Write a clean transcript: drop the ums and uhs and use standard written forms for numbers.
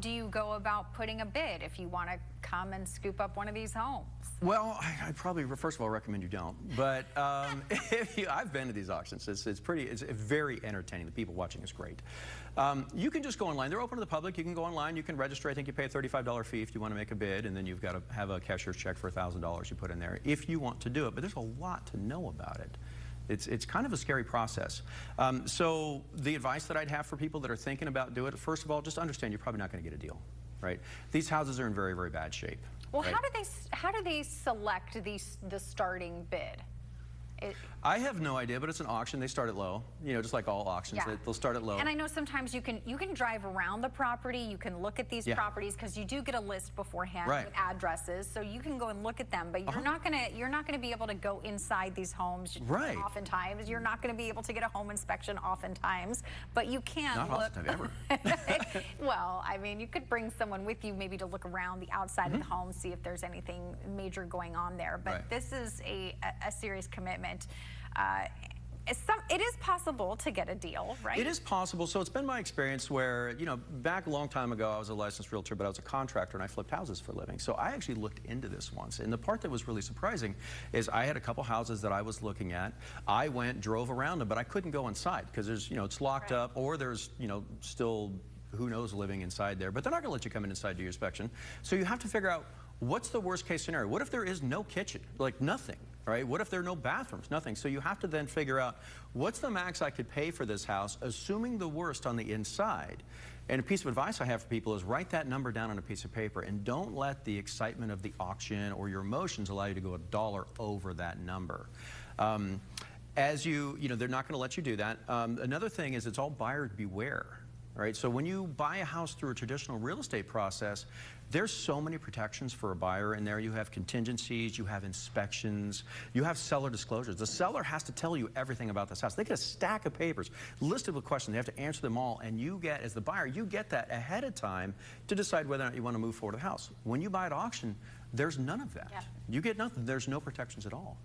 do you go about putting a bid if you want to come and scoop up one of these homes? Well, I'd probably, first of all, recommend you don't. But I've been to these auctions. It's very entertaining. The people watching is great. You can just go online. They're open to the public. You can go online. You can register. I think you pay a $35 fee if you want to make a bid, and then you've got to have a cashier's check for $1,000 you put in there if you want to do it. But there's a lot to know about it. It's kind of a scary process. So the advice that I'd have for people that are thinking about doing it, first of all, just understand you're probably not going to get a deal, right? These houses are in very, very bad shape. Well, right? how do they select the starting bid? I have no idea, but it's an auction. They start at low, you know, just like all auctions. Yeah. They'll start at low. And I know sometimes you can drive around the property, you can look at these properties, because you do get a list beforehand with addresses, so you can go and look at them. But you're not gonna be able to go inside these homes. Right. Oftentimes, you're not gonna be able to get a home inspection. Oftentimes, but you can not look. Not ever. Well, I mean, you could bring someone with you maybe to look around the outside of the home, see if there's anything major going on there. But this is a serious commitment. It is possible to get a deal, right? It is possible. So it's been my experience where, you know, back a long time ago, I was a licensed realtor, but I was a contractor and I flipped houses for a living. So I actually looked into this once. And the part that was really surprising is I had a couple houses that I was looking at. I went, drove around them, but I couldn't go inside because there's, you know, it's locked up, or there's, you know, still who knows living inside there. But they're not going to let you come in inside, do your inspection. So you have to figure out, what's the worst case scenario? What if there is no kitchen, like nothing, right? What if there are no bathrooms, nothing? So you have to then figure out, what's the max I could pay for this house, assuming the worst on the inside? And a piece of advice I have for people is write that number down on a piece of paper, and don't let the excitement of the auction or your emotions allow you to go a dollar over that number. As you know, they're not going to let you do that. Another thing is it's all buyer beware. Right? So when you buy a house through a traditional real estate process, there's so many protections for a buyer in there. You have contingencies, you have inspections, you have seller disclosures. The seller has to tell you everything about this house. They get a stack of papers listed with questions. They have to answer them all, and you get, as the buyer, you get that ahead of time to decide whether or not you want to move forward with the house. When you buy at auction, there's none of that. You get nothing. There's no protections at all.